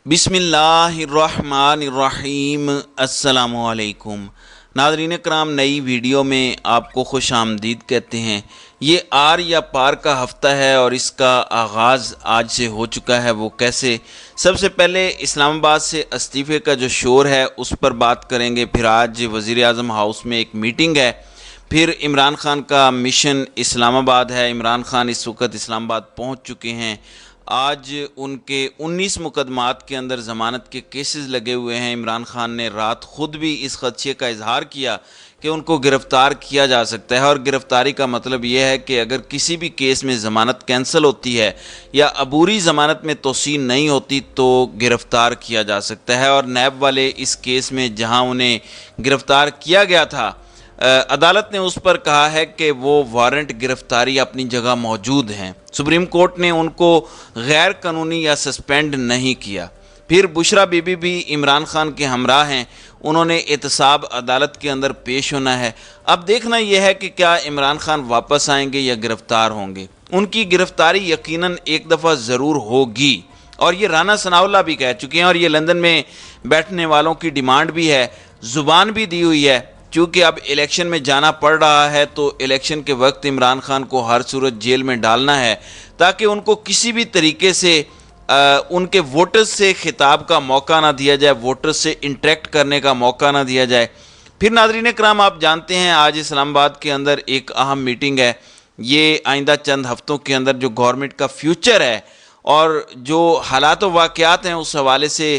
بسم اللہ الرحمن الرحیم۔ السلام علیکم ناظرین کرام، نئی ویڈیو میں آپ کو خوش آمدید کہتے ہیں۔ یہ آر یا پار کا ہفتہ ہے اور اس کا آغاز آج سے ہو چکا ہے۔ وہ کیسے؟ سب سے پہلے اسلام آباد سے استعفے کا جو شور ہے اس پر بات کریں گے، پھر آج وزیر اعظم ہاؤس میں ایک میٹنگ ہے، پھر عمران خان کا مشن اسلام آباد ہے۔ عمران خان اس وقت اسلام آباد پہنچ چکے ہیں۔ آج ان کے 19 مقدمات کے اندر ضمانت کے کیسز لگے ہوئے ہیں۔ عمران خان نے رات خود بھی اس خدشے کا اظہار کیا کہ ان کو گرفتار کیا جا سکتا ہے، اور گرفتاری کا مطلب یہ ہے کہ اگر کسی بھی کیس میں ضمانت کینسل ہوتی ہے یا عبوری ضمانت میں توسیع نہیں ہوتی تو گرفتار کیا جا سکتا ہے۔ اور نیب والے اس کیس میں جہاں انہیں گرفتار کیا گیا تھا، عدالت نے اس پر کہا ہے کہ وہ وارنٹ گرفتاری اپنی جگہ موجود ہیں۔ سپریم کورٹ نے ان کو غیر قانونی یا سسپینڈ نہیں کیا۔ پھر بشرا بی بی بھی عمران خان کے ہمراہ ہیں، انہوں نے احتساب عدالت کے اندر پیش ہونا ہے۔ اب دیکھنا یہ ہے کہ کیا عمران خان واپس آئیں گے یا گرفتار ہوں گے۔ ان کی گرفتاری یقیناً ایک دفعہ ضرور ہوگی، اور یہ رانا ثناء اللہ بھی کہہ چکے ہیں، اور یہ لندن میں بیٹھنے والوں کی ڈیمانڈ بھی ہے، زبان بھی دی ہوئی ہے۔ چونکہ اب الیکشن میں جانا پڑ رہا ہے تو الیکشن کے وقت عمران خان کو ہر صورت جیل میں ڈالنا ہے، تاکہ ان کو کسی بھی طریقے سے ان کے ووٹرز سے خطاب کا موقع نہ دیا جائے، ووٹرز سے انٹریکٹ کرنے کا موقع نہ دیا جائے۔ پھر ناظرین کرام، آپ جانتے ہیں آج اسلام آباد کے اندر ایک اہم میٹنگ ہے۔ یہ آئندہ چند ہفتوں کے اندر جو گورنمنٹ کا فیوچر ہے اور جو حالات و واقعات ہیں اس حوالے سے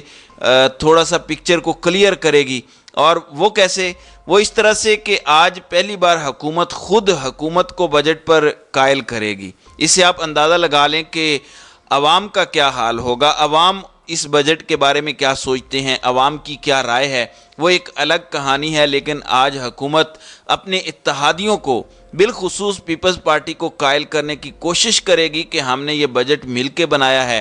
تھوڑا سا پکچر کو کلیئر کرے گی۔ اور وہ کیسے؟ وہ اس طرح سے کہ آج پہلی بار حکومت خود حکومت کو بجٹ پر قائل کرے گی۔ اس سے آپ اندازہ لگا لیں کہ عوام کا کیا حال ہوگا، عوام اس بجٹ کے بارے میں کیا سوچتے ہیں، عوام کی کیا رائے ہے، وہ ایک الگ کہانی ہے۔ لیکن آج حکومت اپنے اتحادیوں کو، بالخصوص پیپلز پارٹی کو قائل کرنے کی کوشش کرے گی کہ ہم نے یہ بجٹ مل کے بنایا ہے،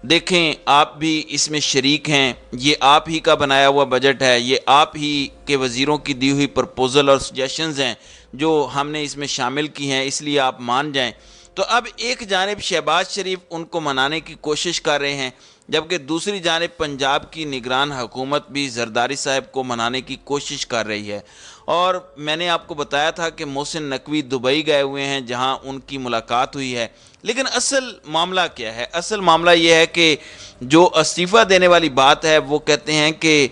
دیکھیں آپ بھی اس میں شریک ہیں، یہ آپ ہی کا بنایا ہوا بجٹ ہے، یہ آپ ہی کے وزیروں کی دی ہوئی پرپوزل اور سجیشنز ہیں جو ہم نے اس میں شامل کی ہیں، اس لیے آپ مان جائیں۔ تو اب ایک جانب شہباز شریف ان کو منانے کی کوشش کر رہے ہیں، جبکہ دوسری جانب پنجاب کی نگران حکومت بھی زرداری صاحب کو منانے کی کوشش کر رہی ہے۔ اور میں نے آپ کو بتایا تھا کہ محسن نقوی دبئی گئے ہوئے ہیں جہاں ان کی ملاقات ہوئی ہے۔ لیکن اصل معاملہ کیا ہے؟ اصل معاملہ یہ ہے کہ جو استعفیٰ دینے والی بات ہے، وہ کہتے ہیں کہ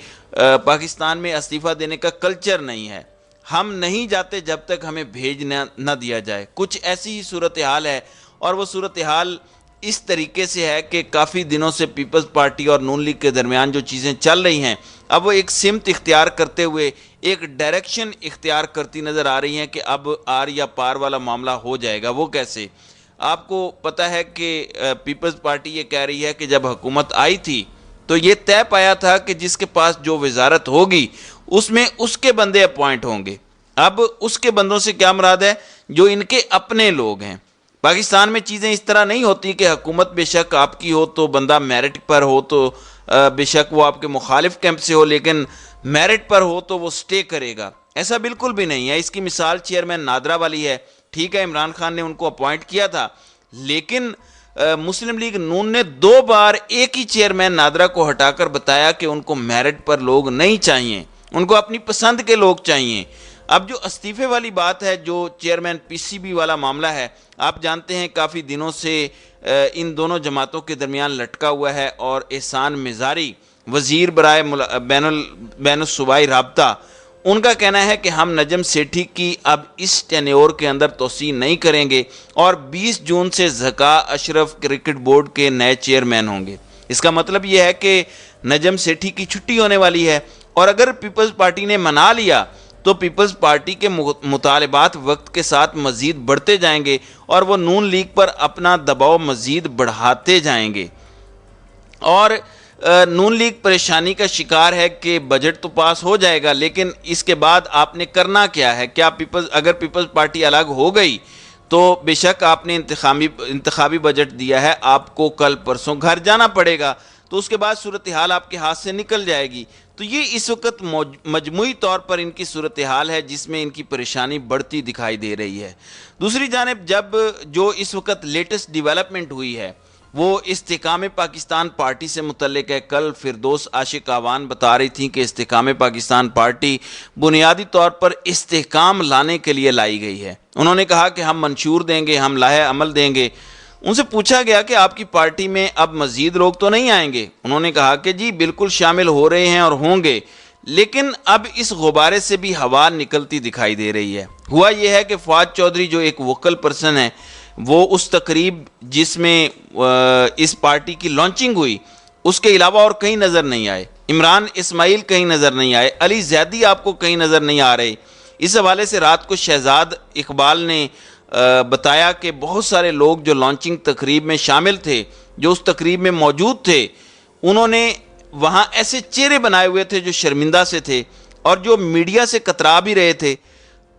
پاکستان میں استعفیٰ دینے کا کلچر نہیں ہے، ہم نہیں جاتے جب تک ہمیں بھیجنا نہ دیا جائے۔ کچھ ایسی ہی صورتحال ہے، اور وہ صورتحال اس طریقے سے ہے کہ کافی دنوں سے پیپلز پارٹی اور نون لیگ کے درمیان جو چیزیں چل رہی ہیں، اب وہ ایک سمت اختیار کرتے ہوئے ایک ڈائریکشن اختیار کرتی نظر آ رہی ہیں کہ اب آر یا پار والا معاملہ ہو جائے گا۔ وہ کیسے؟ آپ کو پتہ ہے کہ پیپلز پارٹی یہ کہہ رہی ہے کہ جب حکومت آئی تھی تو یہ طے پایا تھا کہ جس کے پاس جو وزارت ہوگی اس میں اس کے بندے اپوائنٹ ہوں گے۔ اب اس کے بندوں سے کیا مراد ہے؟ جو ان کے اپنے لوگ ہیں۔ پاکستان میں چیزیں اس طرح نہیں ہوتی کہ حکومت بے شک آپ کی ہو تو بندہ میرٹ پر ہو تو بے شک وہ آپ کے مخالف کیمپ سے ہو، لیکن میرٹ پر ہو تو وہ سٹے کرے گا۔ ایسا بالکل بھی نہیں ہے۔ اس کی مثال چیئرمین نادرا والی ہے۔ ٹھیک ہے، عمران خان نے ان کو اپوائنٹ کیا تھا، لیکن مسلم لیگ نون نے 2 بار ایک ہی چیئرمین نادرا کو ہٹا کر بتایا کہ ان کو میرٹ پر لوگ نہیں چاہیے، ان کو اپنی پسند کے لوگ چاہیے۔ اب جو استعفے والی بات ہے، جو چیئرمین پی سی بی والا معاملہ ہے، آپ جانتے ہیں کافی دنوں سے ان دونوں جماعتوں کے درمیان لٹکا ہوا ہے، اور احسان مزاری وزیر برائے بین الصوبائی رابطہ، ان کا کہنا ہے کہ ہم نجم سیٹھی کی اب اس ٹینیور کے اندر توسیع نہیں کریں گے، اور 20 جون سے ذکا اشرف کرکٹ بورڈ کے نئے چیئرمین ہوں گے۔ اس کا مطلب یہ ہے کہ نجم سیٹھی کی چھٹی ہونے والی ہے، اور اگر پیپلز پارٹی نے منا لیا تو پیپلز پارٹی کے مطالبات وقت کے ساتھ مزید بڑھتے جائیں گے، اور وہ نون لیگ پر اپنا دباؤ مزید بڑھاتے جائیں گے۔ اور نون لیگ پریشانی کا شکار ہے کہ بجٹ تو پاس ہو جائے گا، لیکن اس کے بعد آپ نے کرنا کیا ہے؟ کیا اگر پیپلز پارٹی الگ ہو گئی تو بے شک آپ نے انتخابی بجٹ دیا ہے، آپ کو کل پرسوں گھر جانا پڑے گا، تو اس کے بعد صورتحال آپ کے ہاتھ سے نکل جائے گی۔ تو یہ اس وقت مجموعی طور پر ان کی صورتحال ہے جس میں ان کی پریشانی بڑھتی دکھائی دے رہی ہے۔ دوسری جانب جو اس وقت لیٹسٹ ڈیولپمنٹ ہوئی ہے وہ استحکام پاکستان پارٹی سے متعلق ہے۔ کل فردوس عاشق آوان بتا رہی تھیں کہ استحکام پاکستان پارٹی بنیادی طور پر استحکام لانے کے لیے لائی گئی ہے۔ انہوں نے کہا کہ ہم منشور دیں گے، ہم لائحہ عمل دیں گے۔ ان سے پوچھا گیا کہ آپ کی پارٹی میں اب مزید لوگ تو نہیں آئیں گے؟ انہوں نے کہا کہ جی بالکل شامل ہو رہے ہیں اور ہوں گے، لیکن اب اس غبارے سے بھی ہوا نکلتی دکھائی دے رہی ہے۔ ہوا یہ ہے کہ فواد چودھری جو ایک ووکل پرسن ہے، وہ اس تقریب جس میں اس پارٹی کی لانچنگ ہوئی اس کے علاوہ اور کہیں نظر نہیں آئے۔ عمران اسماعیل کہیں نظر نہیں آئے، علی زیدی آپ کو کہیں نظر نہیں آ رہے۔ اس حوالے سے رات کو شہزاد اقبال نے بتایا کہ بہت سارے لوگ جو لانچنگ تقریب میں شامل تھے، جو اس تقریب میں موجود تھے، انہوں نے وہاں ایسے چہرے بنائے ہوئے تھے جو شرمندہ سے تھے اور جو میڈیا سے کترا بھی رہے تھے۔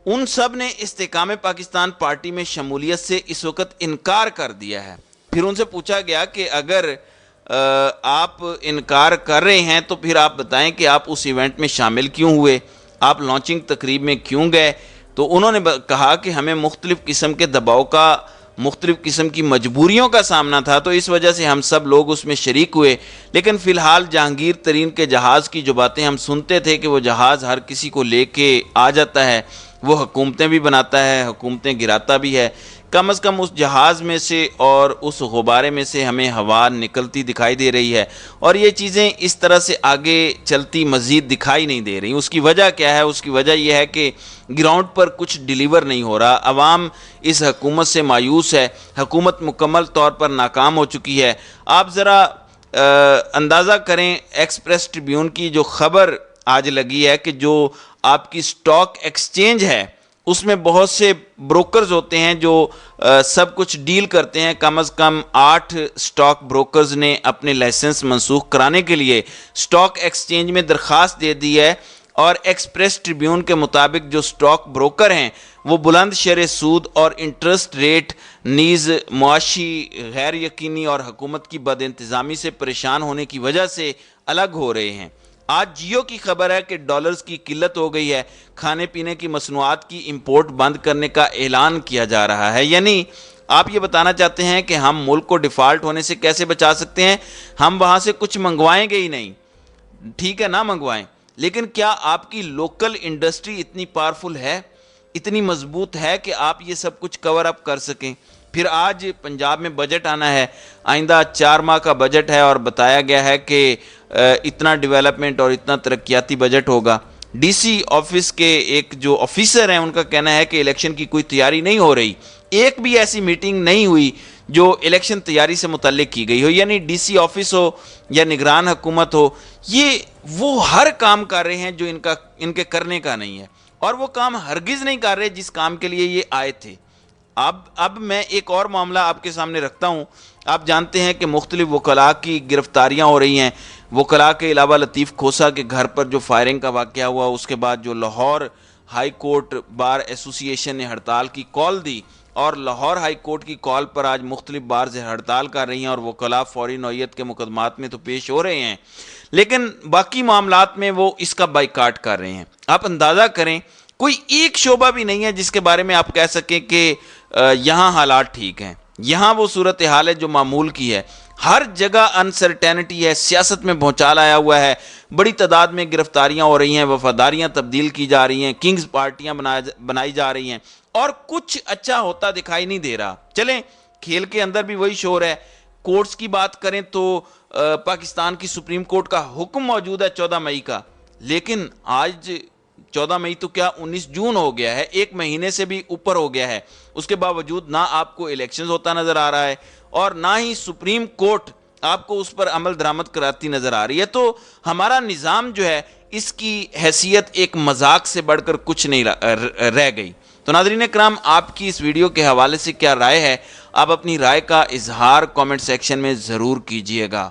ان سب نے استحکام پاکستان پارٹی میں شمولیت سے اس وقت انکار کر دیا ہے۔ پھر ان سے پوچھا گیا کہ اگر آپ انکار کر رہے ہیں تو پھر آپ بتائیں کہ آپ اس ایونٹ میں شامل کیوں ہوئے، آپ لانچنگ تقریب میں کیوں گئے؟ تو انہوں نے کہا کہ ہمیں مختلف قسم کے دباؤ کا، مختلف قسم کی مجبوریوں کا سامنا تھا، تو اس وجہ سے ہم سب لوگ اس میں شریک ہوئے۔ لیکن فی الحال جہانگیر ترین کے جہاز کی جو باتیں ہم سنتے تھے کہ وہ جہاز ہر کسی کو لے کے آ جاتا ہے، وہ حکومتیں بھی بناتا ہے، حکومتیں گراتا بھی ہے، کم از کم اس جہاز میں سے اور اس غبارے میں سے ہمیں ہوا نکلتی دکھائی دے رہی ہے، اور یہ چیزیں اس طرح سے آگے چلتی مزید دکھائی نہیں دے رہی۔ اس کی وجہ کیا ہے؟ اس کی وجہ یہ ہے کہ گراؤنڈ پر کچھ ڈیلیور نہیں ہو رہا، عوام اس حکومت سے مایوس ہے، حکومت مکمل طور پر ناکام ہو چکی ہے۔ آپ ذرا اندازہ کریں، ایکسپریس ٹریبیون کی جو خبر آج لگی ہے کہ جو آپ کی سٹاک ایکسچینج ہے اس میں بہت سے بروکرز ہوتے ہیں جو سب کچھ ڈیل کرتے ہیں، کم از کم 8 سٹاک بروکرز نے اپنے لائسنس منسوخ کرانے کے لیے سٹاک ایکسچینج میں درخواست دے دی ہے، اور ایکسپریس ٹریبیون کے مطابق جو سٹاک بروکر ہیں وہ بلند شرح سود اور انٹرسٹ ریٹ نیز معاشی غیر یقینی اور حکومت کی بد انتظامی سے پریشان ہونے کی وجہ سے الگ ہو رہے ہیں۔ آج جیو کی خبر ہے کہ ڈالرز کی قلت ہو گئی ہے، کھانے پینے کی مصنوعات کی امپورٹ بند کرنے کا اعلان کیا جا رہا ہے۔ یعنی آپ یہ بتانا چاہتے ہیں کہ ہم ملک کو ڈیفالٹ ہونے سے کیسے بچا سکتے ہیں؟ ہم وہاں سے کچھ منگوائیں گے ہی نہیں، ٹھیک ہے نہ منگوائیں، لیکن کیا آپ کی لوکل انڈسٹری اتنی پاورفل ہے، اتنی مضبوط ہے کہ آپ یہ سب کچھ کور اپ کر سکیں؟ پھر آج پنجاب میں بجٹ آنا ہے، آئندہ 4 ماہ کا بجٹ ہے، اور بتایا گیا ہے کہ اتنا ڈیولپمنٹ اور اتنا ترقیاتی بجٹ ہوگا۔ ڈی سی آفس کے ایک جو آفیسر ہیں ان کا کہنا ہے کہ الیکشن کی کوئی تیاری نہیں ہو رہی، ایک بھی ایسی میٹنگ نہیں ہوئی جو الیکشن تیاری سے متعلق کی گئی ہو۔ یعنی ڈی سی آفس ہو یا نگران حکومت ہو، یہ وہ ہر کام کر رہے ہیں جو ان کے کرنے کا نہیں ہے، اور وہ کام ہرگز نہیں کر رہے جس کام کے لیے یہ آئے تھے۔ اب میں ایک اور معاملہ آپ کے سامنے رکھتا ہوں۔ آپ جانتے ہیں کہ مختلف وکلاء کی گرفتاریاں ہو رہی ہیں۔ وکلاء کے علاوہ لطیف کھوسہ کے گھر پر جو فائرنگ کا واقعہ ہوا، اس کے بعد جو لاہور ہائی کورٹ بار ایسوسی ایشن نے ہڑتال کی کال دی، اور لاہور ہائی کورٹ کی کال پر آج مختلف بارز ہڑتال کر رہی ہیں، اور وکلاء فوری نوعیت کے مقدمات میں تو پیش ہو رہے ہیں، لیکن باقی معاملات میں وہ اس کا بائیکاٹ کر رہے ہیں۔ آپ اندازہ کریں، کوئی ایک شعبہ بھی نہیں ہے جس کے بارے میں آپ کہہ سکیں کہ یہاں حالات ٹھیک ہیں، یہاں وہ صورتحال ہے جو معمول کی ہے۔ ہر جگہ انسرٹینٹی ہے، سیاست میں بھونچال آیا ہوا ہے، بڑی تعداد میں گرفتاریاں ہو رہی ہیں، وفاداریاں تبدیل کی جا رہی ہیں، کنگز پارٹیاں بنائی جا رہی ہیں، اور کچھ اچھا ہوتا دکھائی نہیں دے رہا۔ چلیں، کھیل کے اندر بھی وہی شور ہے۔ کورٹس کی بات کریں تو پاکستان کی سپریم کورٹ کا حکم موجود ہے 14 مئی کا، لیکن آج 14 مئی تو کیا 19 جون ہو گیا ہے، ایک مہینے سے بھی اوپر ہو گیا ہے۔ اس کے باوجود نہ آپ کو الیکشنز ہوتا نظر آ رہا ہے، اور نہ ہی سپریم کورٹ آپ کو اس پر عمل درآمد کراتی نظر آ رہی ہے۔ تو ہمارا نظام جو ہے، اس کی حیثیت ایک مذاق سے بڑھ کر کچھ نہیں رہ گئی۔ تو ناظرین کرام، آپ کی اس ویڈیو کے حوالے سے کیا رائے ہے؟ آپ اپنی رائے کا اظہار کامنٹ سیکشن میں ضرور کیجئے گا۔